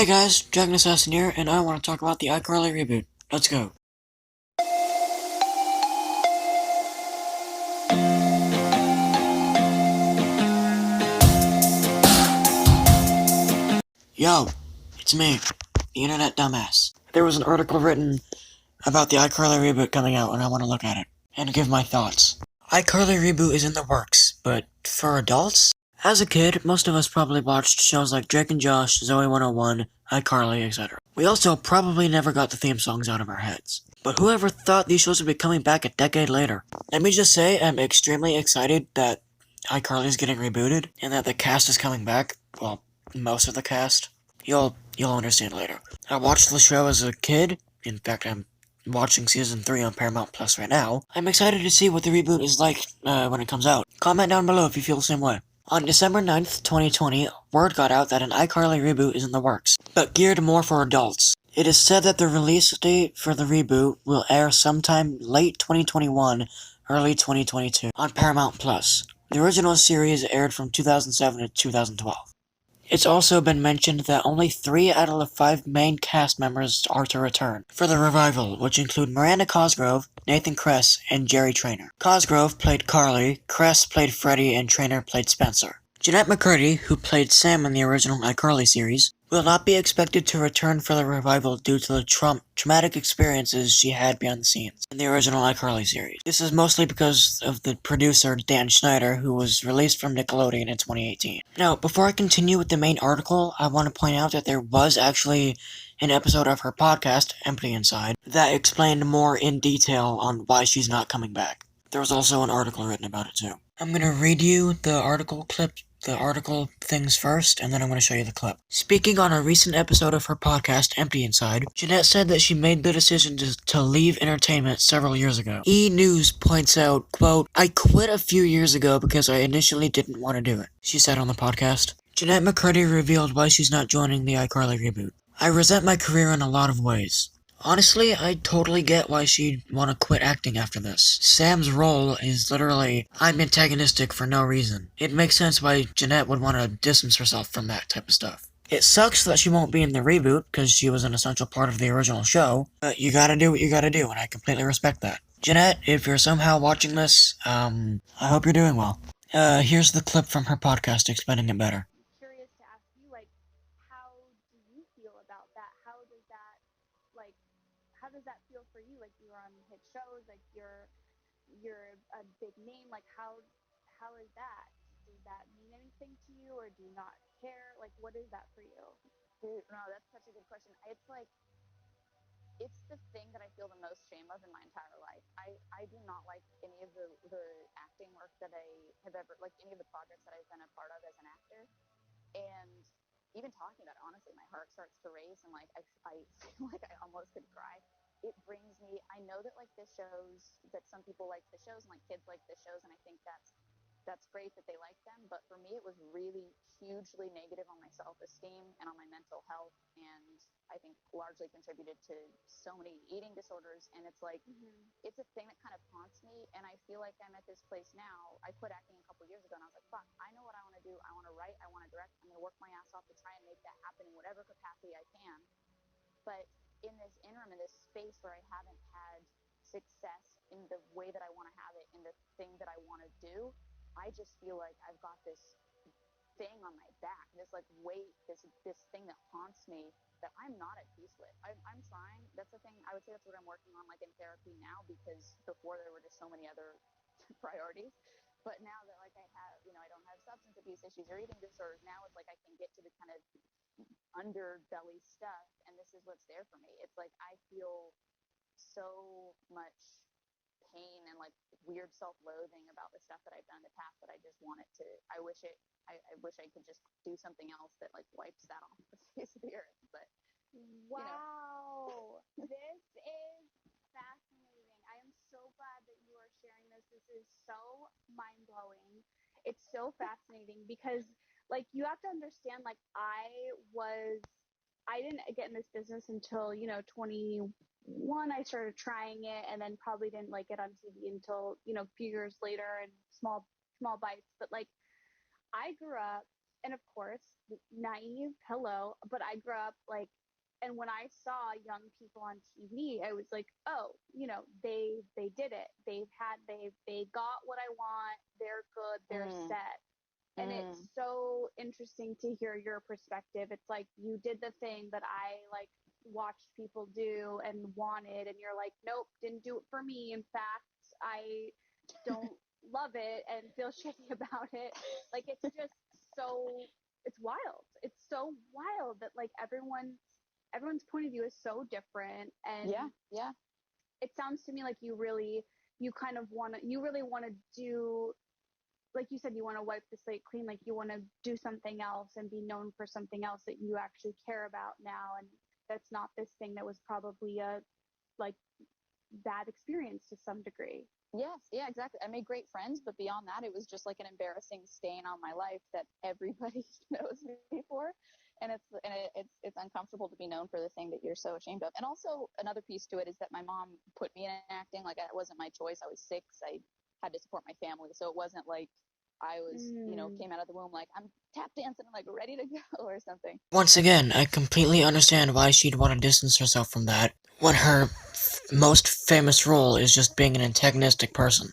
Hey guys, Dragon Assassin here, and I want to talk about the Icarly reboot. Let's go. Yo, it's me, the internet dumbass. There was an article written about the Icarly reboot coming out, and I want to look at it and give my thoughts. Icarly reboot is in the works, but for adults? As a kid, most of us probably watched shows like Drake and Josh, Zoe 101, iCarly, etc. We also probably never got the theme songs out of our heads. But whoever thought these shows would be coming back a decade later? Let me just say I'm extremely excited that iCarly is getting rebooted and that the cast is coming back. Well, most of the cast. You'll understand later. I watched the show as a kid. In fact, I'm watching season 3 on Paramount Plus right now. I'm excited to see what the reboot is like when it comes out. Comment down below if you feel the same way. On December 9th, 2020, word got out that an iCarly reboot is in the works, but geared more for adults. It is said that the release date for the reboot will air sometime late 2021, early 2022 on Paramount Plus. The original series aired from 2007 to 2012. It's also been mentioned that only 3 out of the 5 main cast members are to return for the revival, which include Miranda Cosgrove, Nathan Kress, and Jerry Trainor. Cosgrove played Carly, Kress played Freddie, and Trainor played Spencer. Jeanette McCurdy, who played Sam in the original iCarly series, will not be expected to return for the revival due to the traumatic experiences she had behind the scenes in the original iCarly series. This is mostly because of the producer Dan Schneider, who was released from Nickelodeon in 2018. Now, before I continue with the main article, I want to point out that there was actually an episode of her podcast, Empty Inside, that explained more in detail on why she's not coming back. There was also an article written about it too. I'm gonna read you the article things first, and then I'm gonna show you the clip. Speaking on a recent episode of her podcast, Empty Inside, Jeanette said that she made the decision to leave entertainment several years ago. E! News points out, quote, "I quit a few years ago because I initially didn't want to do it," she said on the podcast. Jeanette McCurdy revealed why she's not joining the iCarly reboot. "I resent my career in a lot of ways. Honestly, I totally get why she'd want to quit acting after this. Sam's role is literally, I'm antagonistic for no reason. It makes sense why Jeanette would want to distance herself from that type of stuff. It sucks that she won't be in the reboot, because she was an essential part of the original show, but you gotta do what you gotta do, and I completely respect that. Jeanette, if you're somehow watching this, I hope you're doing well." Here's the clip from her podcast explaining it better. Curious to ask you, like, how do you feel about that? Like, how does that feel for you? Like, you're on hit shows, like you're a big name. Like, how is that? Does that mean anything to you, or do you not care? Like, what is that for you? Dude, no, that's such a good question. It's like it's the thing that I feel the most shame of in my entire life. I do not like any of the acting work that I have ever, like any of the projects that I've been a part of as an actor. And even talking about it, honestly, my heart starts to race, and like I feel like I almost could cry. It brings me, I know that like this shows that some people like the shows and like kids like the shows, and I think that's great that they like them, but for me it was really hugely negative on my self-esteem and on my mental health, and I think largely contributed to so many eating disorders. And it's like it's a thing that kind of haunts me, and I feel like I'm at this place now. I quit acting a couple years ago, and I was like, fuck, I know what I want to do. I want to write, I want to direct, I'm going to work my ass off to try and make that happen in whatever capacity I can. But in this interim, in this space where I haven't had success in the way that I want to have it, in the thing that I want to do, I just feel like I've got this thing on my back, this like weight, this thing that haunts me that I'm not at peace with. I'm trying. That's the thing. I would say that's what I'm working on, like in therapy now, because before there were just so many other priorities. But now that like I have, I don't have substance abuse issues or eating disorders. Now it's like I can get to the kind of underbelly stuff, and this is what's there for me. It's like I feel so much pain and like weird self-loathing about the stuff that I've done in the past that I just want it to. I wish I could just do something else that like wipes that off the face of the earth. But Wow, this is fascinating. I am so glad that you are sharing this. This is so mind blowing. It's so fascinating because, like, you have to understand, like, I didn't get in this business until, 21. I started trying it, and then probably didn't like it on TV until, a few years later, and small bites. But like, I grew up and of course, naive, hello, but I grew up like, and when I saw young people on TV, I was like, oh, they did it. They got what I want. They're good. They're set. And it's so interesting to hear your perspective. It's like you did the thing that I like watched people do and wanted, and you're like, nope, didn't do it for me. In fact, I don't love it and feel shitty about it. Like it's just so it's wild. It's so wild that like everyone's point of view is so different, and yeah. it sounds to me like you really want to do, like you said, you want to wipe the slate clean, like you want to do something else and be known for something else that you actually care about now, and that's not this thing that was probably a like bad experience to some degree. Yes, yeah, exactly. I made great friends, but beyond that, it was just like an embarrassing stain on my life that everybody knows me for, and it's uncomfortable to be known for the thing that you're so ashamed of. And also another piece to it is that my mom put me in acting. Like it wasn't my choice. I was 6. I had to support my family, so it wasn't like I was, came out of the womb like I'm tap dancing and like ready to go or something. Once again, I completely understand why she'd want to distance herself from that, when her most famous role is just being an antagonistic person.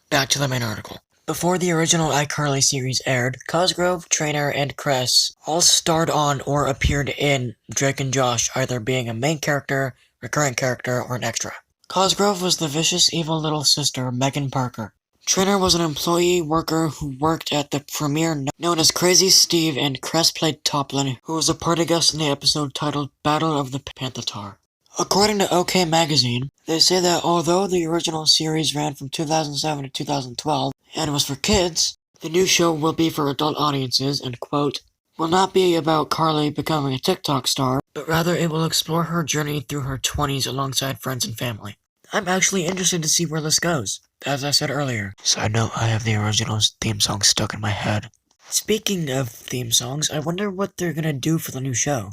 Back to the main article. Before the original iCarly series aired, Cosgrove, Trainer, and Cress all starred on or appeared in Drake and Josh, either being a main character, recurring character, or an extra. Cosgrove was the vicious, evil little sister, Megan Parker. Trainer was an employee worker who worked at the premiere known as Crazy Steve, and Cress played Toplin, who was a party guest in the episode titled Battle of the Panther. According to OK Magazine, they say that although the original series ran from 2007 to 2012 and was for kids, the new show will be for adult audiences and, quote, will not be about Carly becoming a TikTok star, but rather it will explore her journey through her 20s alongside friends and family. I'm actually interested to see where this goes, as I said earlier. Side note, I have the original theme song stuck in my head. Speaking of theme songs, I wonder what they're gonna do for the new show.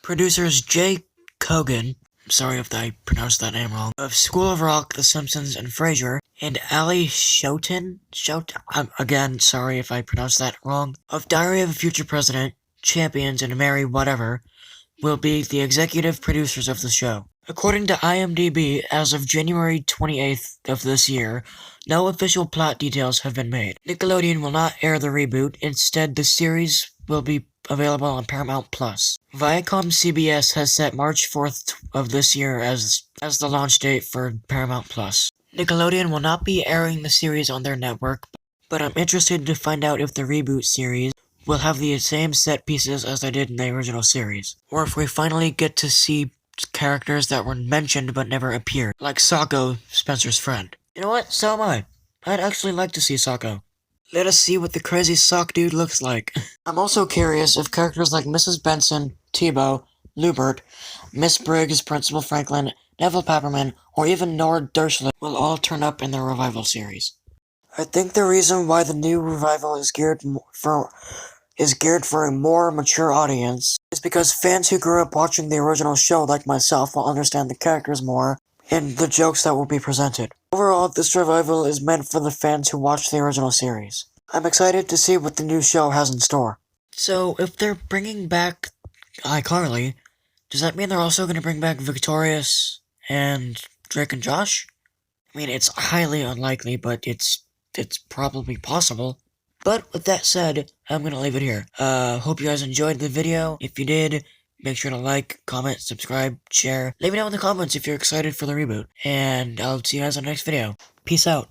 Producers Jay Kogan, sorry if I pronounced that name wrong, of School of Rock, The Simpsons, and Frasier, and Ali Shoten, again, sorry if I pronounced that wrong, of Diary of a Future President, Champions, and Mary Whatever, will be the executive producers of the show. According to IMDb, as of January 28th of this year, no official plot details have been made. Nickelodeon will not air the reboot. Instead, the series will be available on Paramount+. Viacom CBS has set March 4th of this year as the launch date for Paramount+. Nickelodeon will not be airing the series on their network, but I'm interested to find out if the reboot series will have the same set pieces as they did in the original series, or if we finally get to see characters that were mentioned but never appeared, like Socko, Spencer's friend. You know what? So am I. I'd actually like to see Socko. Let us see what the crazy sock dude looks like. I'm also curious if characters like Mrs. Benson, Tebow, Lubert, Miss Briggs, Principal Franklin, Neville Pepperman, or even Nora Dershowitz will all turn up in the revival series. I think the reason why the new revival is geared for a more mature audience is because fans who grew up watching the original show, like myself, will understand the characters more and the jokes that will be presented. Overall, this revival is meant for the fans who watched the original series. I'm excited to see what the new show has in store. So, if they're bringing back iCarly, does that mean they're also going to bring back Victorious and Drake and Josh? I mean, it's highly unlikely, but it's probably possible. But with that said, I'm gonna leave it here. Hope you guys enjoyed the video. If you did, make sure to like, comment, subscribe, share. Let me know in the comments if you're excited for the reboot. And I'll see you guys in the next video. Peace out.